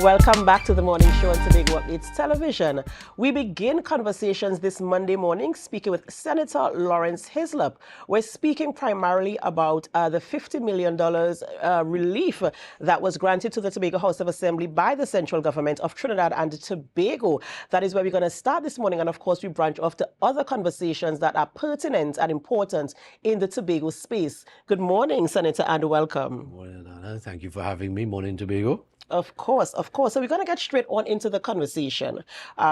Welcome back to the morning show on Tobago Updates Television. We begin conversations this Monday morning speaking with Senator Laurence Hislop. We're speaking primarily about the $50 million relief that was granted to the Tobago House of Assembly by the central government of Trinidad and Tobago. That is where we're going to start this morning. And of course, we branch off to other conversations that are pertinent and important in the Tobago space. Good morning, Senator, and welcome. Good morning, Adanna. Thank you for having me. Morning, Tobago. Of course, of course. So we're going to get straight on into the conversation.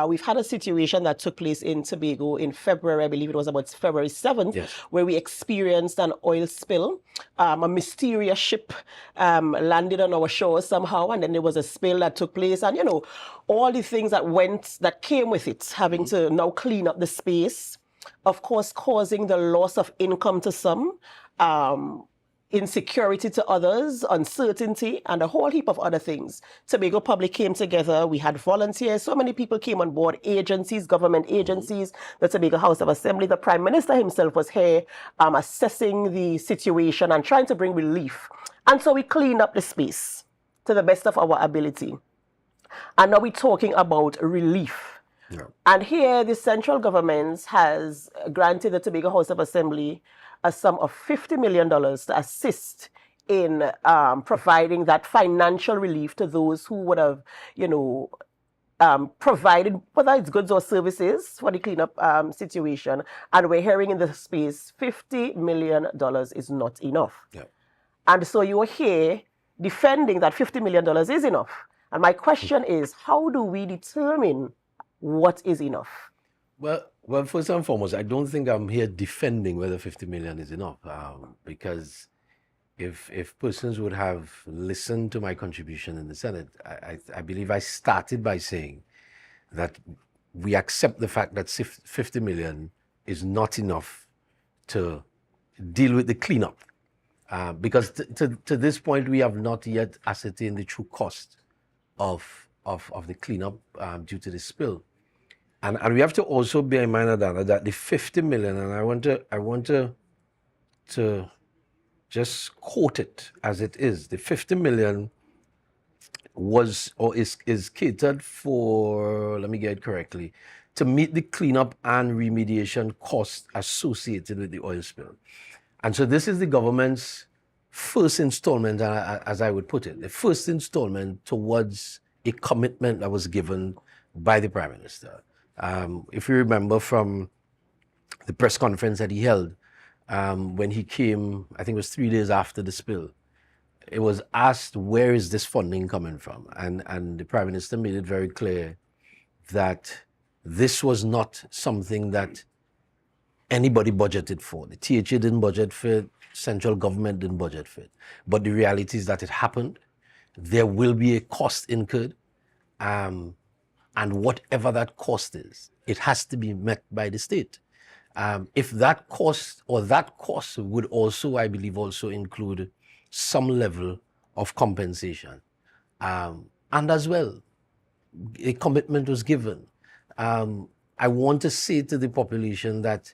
We've had a situation that took place in Tobago in February, I believe it was about February 7th, Yes. where we experienced an oil spill. A mysterious ship landed on our shores somehow, and then there was a spill that took place. And, you know, all the things that came with it, having to now clean up the space, of course, causing the loss of income to some, insecurity to others, uncertainty, and a whole heap of other things. Tobago Public came together. We had volunteers. So many people came on board, agencies, government agencies, the Tobago House of Assembly. The Prime Minister himself was here assessing the situation and trying to bring relief. And so we cleaned up the space to the best of our ability. And now we're talking about relief. Yeah. And here the central government has granted the Tobago House of Assembly a sum of $50 million to assist in providing that financial relief to those who would have, you know, provided, whether it's goods or services for the cleanup situation. And we're hearing in the space, $50 million is not enough. Yeah. And so you're here defending that $50 million is enough. And my question is, how do we determine what is enough? Well, first and foremost, I don't think I'm here defending whether 50 million is enough, because if persons would have listened to my contribution in the Senate, I believe I started by saying that we accept the fact that 50 million is not enough to deal with the cleanup, because to this point, we have not yet ascertained the true cost of the cleanup due to the spill. And we have to also bear in mind, Adanna, that the 50 million, and I want to just quote it as it is. The 50 million was or is catered for, let me get it correctly, to meet the cleanup and remediation costs associated with the oil spill. And so this is the government's first installment, as I would put it, the first installment towards a commitment that was given by the Prime Minister. If you remember from the press conference that he held when he came, I think it was 3 days after the spill, it was asked, where is this funding coming from? And the Prime Minister made it very clear that this was not something that anybody budgeted for. The THA didn't budget for it, central government didn't budget for it. But the reality is that it happened. There will be a cost incurred. And whatever that cost is, it has to be met by the state. If that cost would also, I believe, also include some level of compensation. And as well, a commitment was given. I want to say to the population that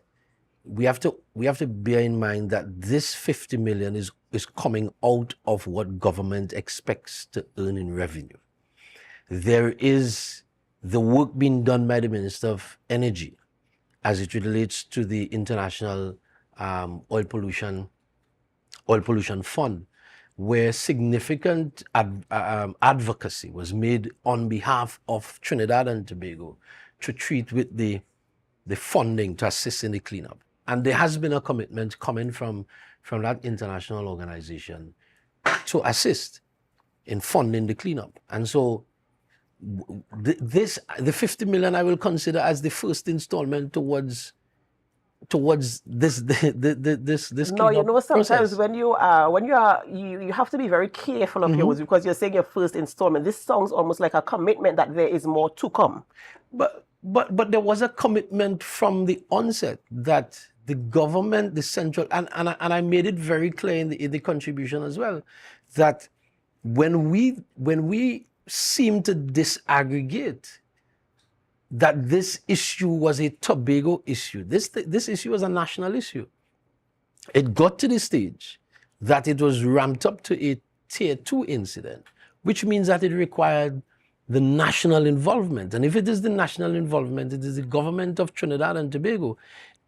we have to bear in mind that this 50 million is coming out of what government expects to earn in revenue. There is the work being done by the Minister of Energy as it relates to the International Oil Pollution Fund, where significant advocacy was made on behalf of Trinidad and Tobago to treat with the funding to assist in the cleanup. And there has been a commitment coming from that international organization to assist in funding the cleanup. And so the 50 million I will consider as the first installment towards this No, you know, sometimes process. when you have to be very careful of your words, because you're saying your first installment. This sounds almost like a commitment that there is more to come. But there was a commitment from the onset that the government, the central, and I made it very clear in the contribution as well, that when we seem to disaggregate that this issue was a Tobago issue. This issue was a national issue. It got to the stage that it was ramped up to a Tier 2 incident, which means that it required the national involvement. And if it is the national involvement, it is the government of Trinidad and Tobago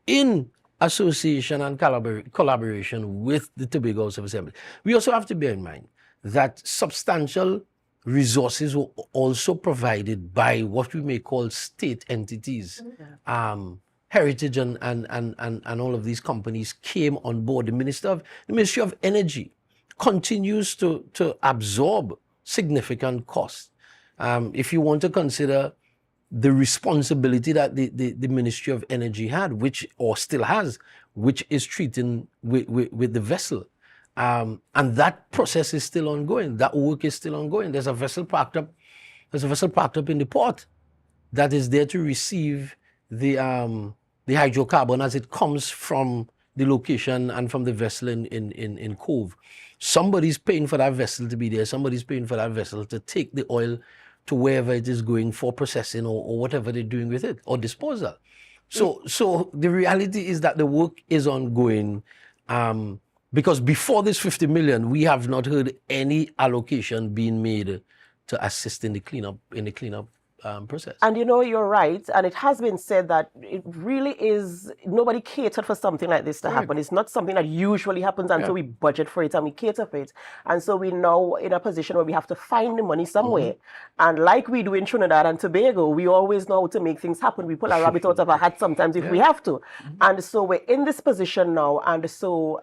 in association and collaboration with the Tobago House of Assembly. We also have to bear in mind that substantial resources were also provided by what we may call state entities. Heritage and all of these companies came on board. The Ministry of Energy continues to absorb significant costs. If you want to consider the responsibility that the Ministry of Energy had, or still has, which is treating with the vessel. And that process is still ongoing. That work is still ongoing. There's a vessel parked up in the port that is there to receive the hydrocarbon as it comes from the location and from the vessel in Cove. Somebody's paying for that vessel to be there. Somebody's paying for that vessel to take the oil to wherever it is going for processing or whatever they're doing with it, or disposal. So the reality is that the work is ongoing, because before this 50 million, we have not heard any allocation being made to assist in the cleanup process. And you're right. And it has been said that it really is, nobody catered for something like this to happen. It's not something that usually happens until we budget for it and we cater for it. And so we're now in a position where we have to find the money somewhere. And like we do in Trinidad and Tobago, we always know how to make things happen. We pull a rabbit out of a hat sometimes if we have to. And so we're in this position now. And so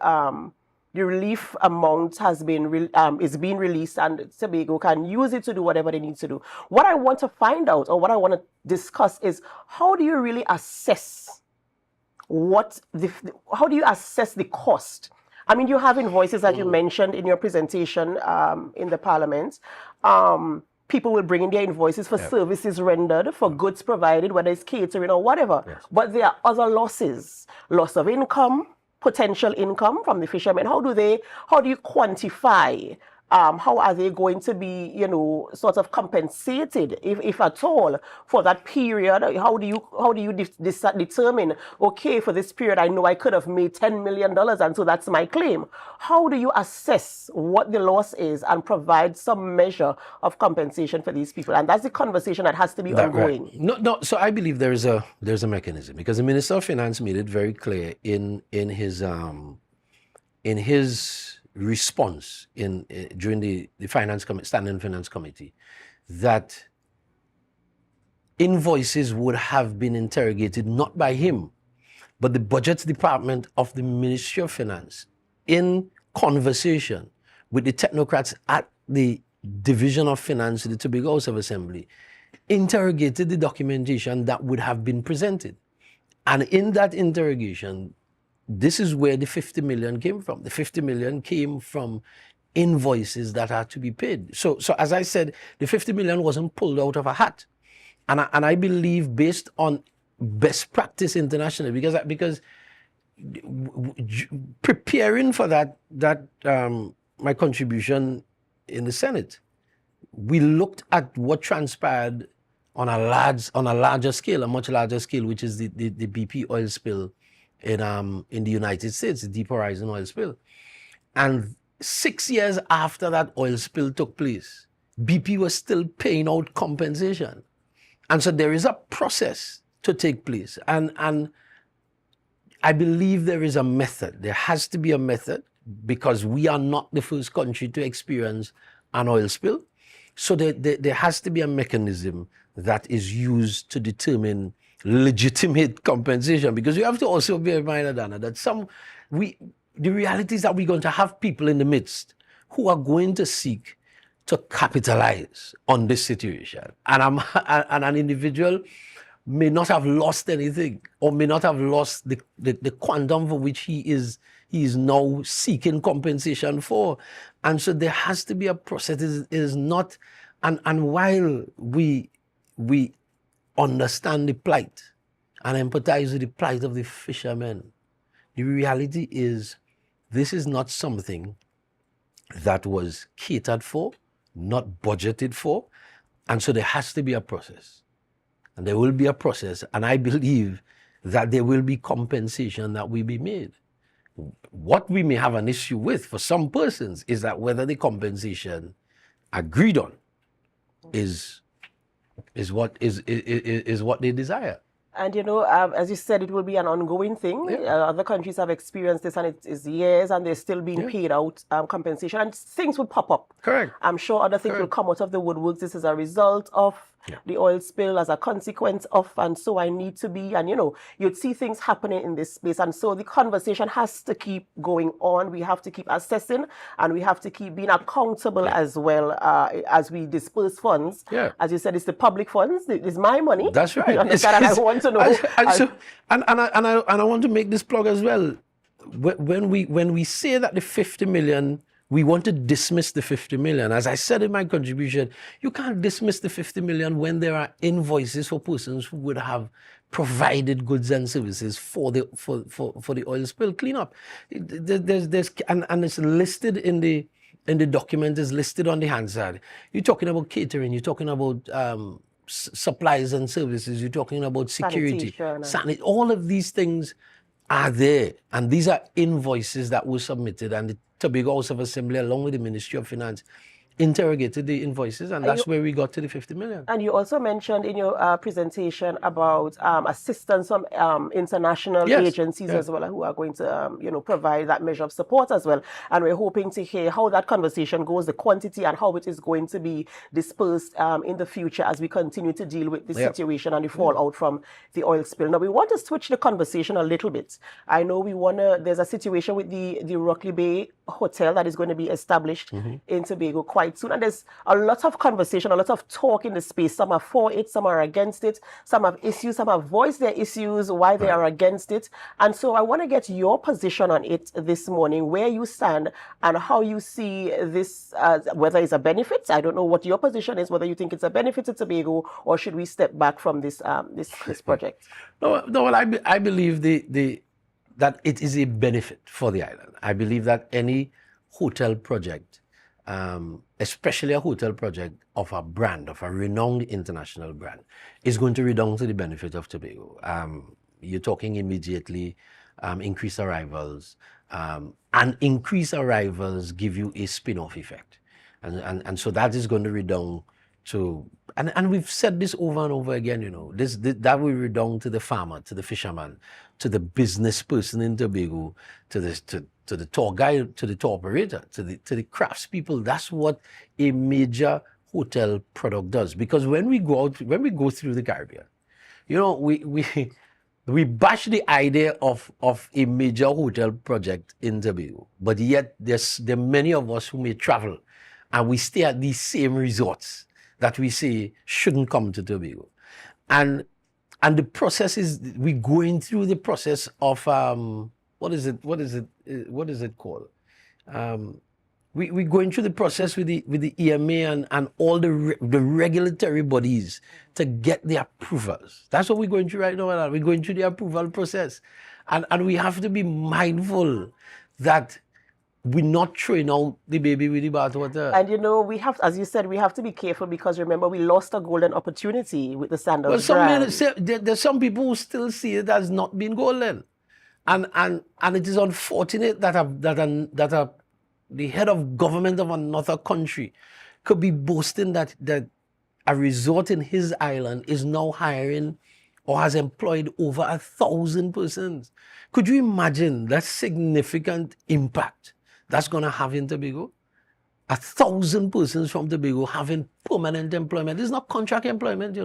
the relief amount is being released, and Tobago can use it to do whatever they need to do. What I want to find out, or what I want to discuss, is how do you really assess how do you assess the cost? I mean, you have invoices, as you mentioned in your presentation in the Parliament. People will bring in their invoices for services rendered, for goods provided, whether it's catering or whatever. But there are other losses, loss of income, potential income from the fishermen. How do you quantify? How are they going to be, sort of compensated, if at all, for that period? How do you determine, okay, for this period, I know I could have made $10 million, and so that's my claim. How do you assess what the loss is and provide some measure of compensation for these people? And that's the conversation that has to be ongoing. Right. No. So I believe there's a mechanism, because the Minister of Finance made it very clear in his response during the Standing Finance Committee, that invoices would have been interrogated not by him, but the Budget Department of the Ministry of Finance, in conversation with the technocrats at the Division of Finance, the Tobago House of Assembly, interrogated the documentation that would have been presented. And in that interrogation, this is where the 50 million came from. The 50 million came from invoices that had to be paid. So as I said, the 50 million wasn't pulled out of a hat. And I believe, based on best practice internationally, because preparing for that my contribution in the Senate, we looked at what transpired on a larger scale, a much larger scale, which is the BP oil spill in the United States, the Deep Horizon oil spill. And 6 years after that oil spill took place, BP was still paying out compensation. And so there is a process to take place. And I believe there is a method. There has to be a method, because we are not the first country to experience an oil spill. So there has to be a mechanism that is used to determine legitimate compensation, because you have to also bear in mind, Adanna, that the reality is that we're going to have people in the midst who are going to seek to capitalize on this situation, and an individual may not have lost anything, or may not have lost the quantum for which he is now seeking compensation for. And so there has to be a process. It is not, and while we understand the plight and empathize with the plight of the fishermen, the reality is this is not something that was catered for, not budgeted for. And so there has to be a process. And there will be a process. And I believe that there will be compensation that will be made. What we may have an issue with for some persons is that whether the compensation agreed on is is what they desire. And as you said, it will be an ongoing thing. Yeah. Other countries have experienced this, and it is years, and they're still being Yeah. paid out compensation, and things will pop up. Correct. I'm sure other things will come out of the woodworks. This is a result of the oil spill, as a consequence of, and so I need to be, and you'd see things happening in this space, and so the conversation has to keep going on. We have to keep assessing, and we have to keep being accountable as well as we disperse funds. Yeah. As you said, it's the public funds. It's my money. That's right. You understand? And I want to know. And I want to make this plug as well. When we say that the 50 million, we want to dismiss the 50 million. As I said in my contribution, you can't dismiss the 50 million when there are invoices for persons who would have provided goods and services for the oil spill cleanup. And it's listed in the document, is listed on the Hansard. You're talking about catering, you're talking about supplies and services, you're talking about security, all of these things are there, and these are invoices that were submitted, and the Tobago House of Assembly, along with the Ministry of Finance, interrogated the invoices, and that's where we got to the 50 million. And you also mentioned in your presentation about assistance from international agencies as well, who are going to provide that measure of support as well. And we're hoping to hear how that conversation goes, the quantity, and how it is going to be dispersed in the future as we continue to deal with the situation and the fallout from the oil spill. Now, we want to switch the conversation a little bit. I know there's a situation with the Rockley Bay Hotel that is going to be established in Tobago quite soon, and there's a lot of conversation, a lot of talk in the space. Some are for it, some are against it, some have issues, some have voiced their issues, why they are against it. And so I want to get your position on it this morning, where you stand and how you see this, whether it's a benefit. I don't know what your position is, whether you think it's a benefit to Tobago, or should we step back from this project? No, well, I believe that it is a benefit for the island. I believe that any hotel project, especially a hotel project of a brand, of a renowned international brand, is going to redound to the benefit of Tobago. You're talking immediately increased arrivals, and increased arrivals give you a spin-off effect. And so that is going to redound to, and we've said this over and over again, that will redound to the farmer, to the fisherman, to the business person in Tobago, to the tour guide, to the tour operator, to the craftspeople. That's what a major hotel product does. Because when we go through the Caribbean, we bash the idea of a major hotel project in Tobago, but yet there are many of us who may travel and we stay at these same resorts that we say shouldn't come to Tobago. And the process is, we're going through the process of, what is it called? We're going through the process with the EMA and all the regulatory bodies to get the approvals. That's what we're going through right now. We're going through the approval process. And we have to be mindful that we're not throwing out the baby with the bathwater. And we have, as you said, we have to be careful, because remember, we lost a golden opportunity with the Sandals brand. There's some people who still see it as not being golden, and it is unfortunate that the head of government of another country could be boasting that a resort in his island is now hiring or has employed over 1,000 persons. Could you imagine that significant impact that's going to have in Tobago? 1,000 persons from Tobago having permanent employment. It's not contract employment,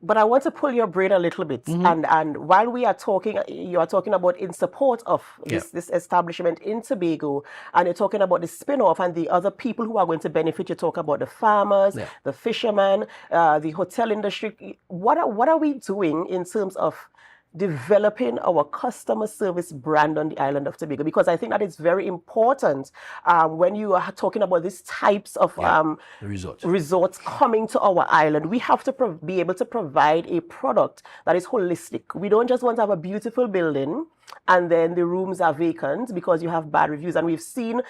But I want to pull your brain a little bit. And while we are talking, you are talking about in support of this establishment in Tobago, and you're talking about the spin-off and the other people who are going to benefit. You talk about the farmers, the fishermen, the hotel industry. What are we doing in terms of developing our customer service brand on the island of Tobago? Because I think that is very important when you are talking about these types of resorts coming to our island. We have to be able to provide a product that is holistic. We don't just want to have a beautiful building and then the rooms are vacant because you have bad reviews. And we've seen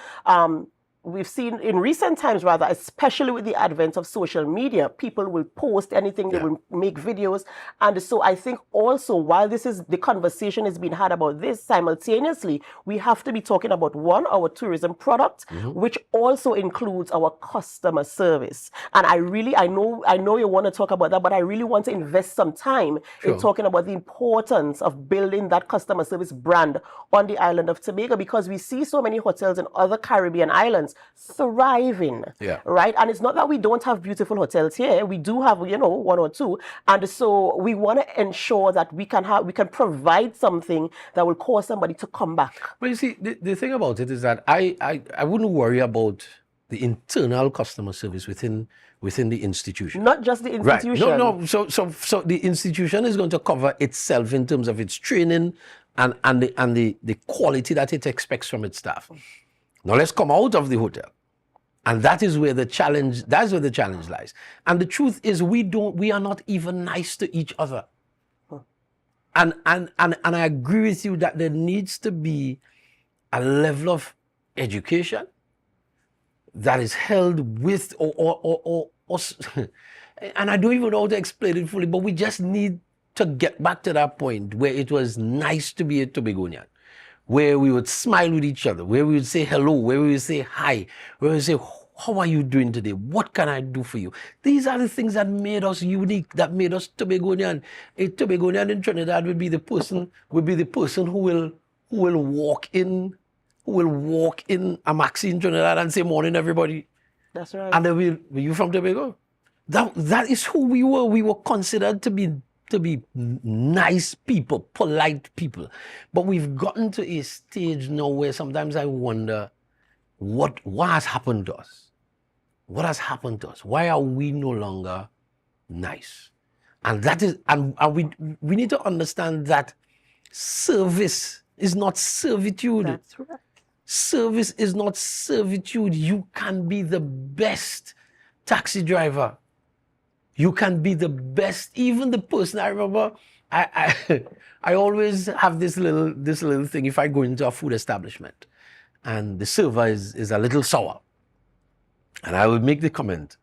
we've seen in recent times, rather, especially with the advent of social media, people will post anything, they will make videos. And so I think also, while the conversation is being had about this, simultaneously, we have to be talking about, one, our tourism product, which also includes our customer service. And I know you want to talk about that, but I really want to invest some time in talking about the importance of building that customer service brand on the island of Tobago, because we see so many hotels in other Caribbean islands thriving, right? And it's not that we don't have beautiful hotels here. We do have, one or two. And so we want to ensure that we can provide something that will cause somebody to come back. But you see, the thing about it is that I wouldn't worry about the internal customer service within the institution. Not just the institution. Right. No. So the institution is going to cover itself in terms of its training and the quality that it expects from its staff. Now let's come out of the hotel. And that is where the challenge lies. And the truth is we are not even nice to each other. And I agree with you that there needs to be a level of education that is held with or and I don't even know how to explain it fully, but we just need to get back to that point where it was nice to be a Tobagonian, where we would smile with each other, where we would say hello, where we would say hi, where we would say, how are you doing today? What can I do for you? These are the things that made us unique, that made us Tobagonian. A Tobagonian in Trinidad would be the person who will walk in a Maxi in Trinidad and say, morning, everybody. That's right. And then were you from Tobago? That is who we were. We were considered to be nice people, polite people. But we've gotten to a stage now where sometimes I wonder what has happened to us. What has happened to us? Why are we no longer nice? And that is, and we need to understand that service is not servitude. That's right. Service is not servitude. You can be the best taxi driver. You can be the best, even the person. I remember, I always have this little thing if I go into a food establishment and the server is a little sour. And I would make the comment,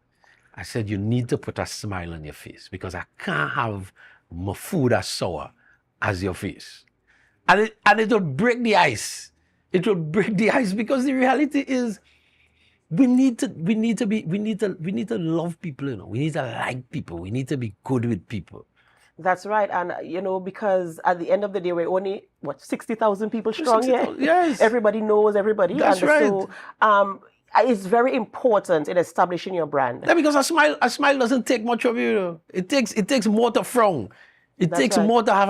I said, you need to put a smile on your face because I can't have my food as sour as your face. And it will break the ice. It will break the ice because the reality is we need to love people, We need to like people. We need to be good with people. That's right. And, because at the end of the day, we're only, 60,000 people strong here? Yes. Everybody knows everybody. That's right. So it's very important in establishing your brand. Yeah, because a smile doesn't take much of you. It takes more to frown. It takes more to have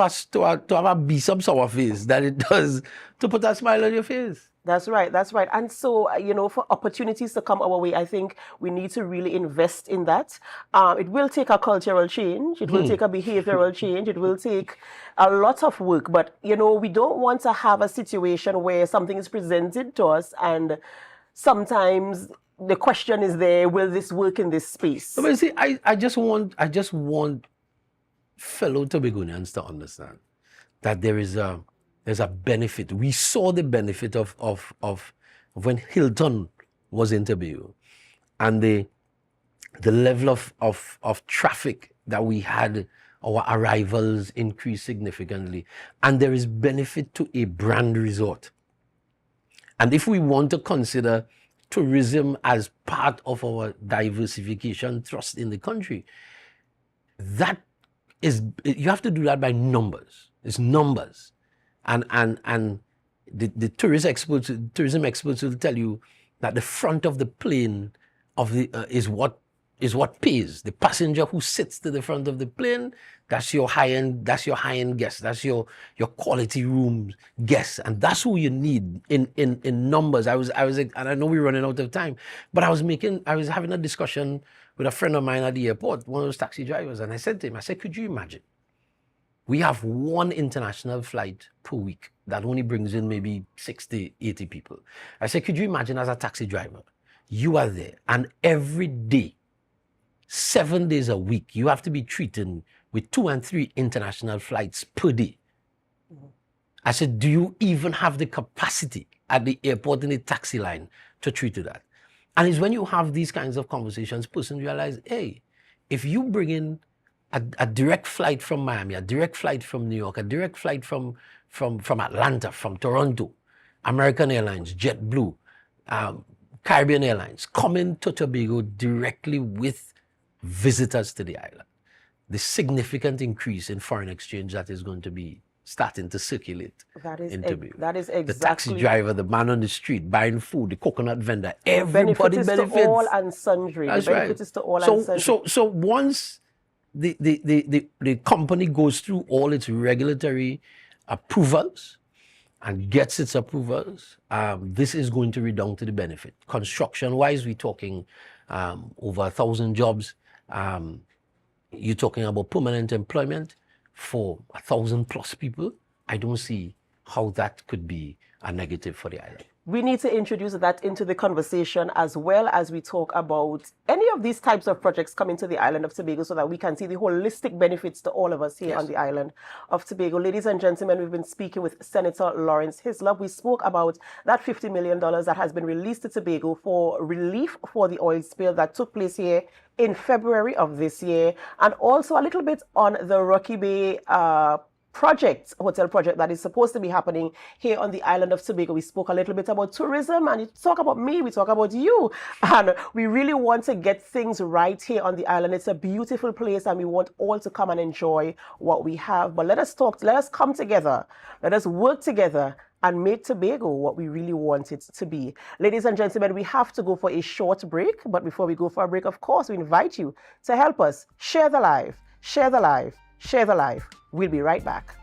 a be-some sour face than it does to put a smile on your face. That's right. And so, for opportunities to come our way, I think we need to really invest in that. It will take a cultural change. It will take a behavioral change. It will take a lot of work. But, we don't want to have a situation where something is presented to us and sometimes the question is there, will this work in this space? But see, I just want fellow Tobagonians to understand that there's a benefit. We saw the benefit of when Hilton was in Tobago and the level of traffic that we had, our arrivals increased significantly. And there is benefit to a brand resort. And if we want to consider tourism as part of our diversification thrust in the country, you have to do that by numbers. It's numbers. And the tourism experts will tell you that the front of the plane is what pays. The passenger who sits to the front of the plane, that's your high-end guest. That's your quality room guest. And that's who you need in numbers. I was and I know we're running out of time, but I was having a discussion with a friend of mine at the airport, one of those taxi drivers, and I said to him, could you imagine? We have one international flight per week that only brings in maybe 60, 80 people. I said, could you imagine as a taxi driver, you are there and every day, 7 days a week, you have to be treated with 2 and 3 international flights per day. I said, do you even have the capacity at the airport in the taxi line to treat to that? And it's when you have these kinds of conversations, person realize, hey, if you bring in a direct flight from Miami, a direct flight from New York, a direct flight from Atlanta, from Toronto, American Airlines, JetBlue, Caribbean Airlines, coming to Tobago directly with visitors to the island, the significant increase in foreign exchange that is going to be starting to circulate in Tobago. That is exactly. The taxi driver, the man on the street buying food, the coconut vendor, everybody benefits. To all and sundry. That's the benefit right. is to all and sundry. So once the company goes through all its regulatory approvals and gets its approvals, this is going to redound to the benefit. Construction-wise, we're talking over 1,000 jobs. You're talking about permanent employment for 1,000 plus people. I don't see how that could be a negative for the island. We need to introduce that into the conversation as well as we talk about any of these types of projects coming to the island of Tobago so that we can see the holistic benefits to all of us here on the island of Tobago. Ladies and gentlemen, we've been speaking with Senator Laurence Hislop. We spoke about that $50 million that has been released to Tobago for relief for the oil spill that took place here in February of this year, and also a little bit on the Rocky Bay hotel project that is supposed to be happening here on the island of Tobago. We spoke a little bit about tourism, and you talk about me, we talk about you, and we really want to get things right here on the island. It's a beautiful place and we want all to come and enjoy what we have. But let us come together, let us work together and make Tobago what we really want it to be. Ladies and gentlemen, we have to go for a short break, but before we go for a break, of course, we invite you to help us share the live, share the live, share the live. We'll be right back.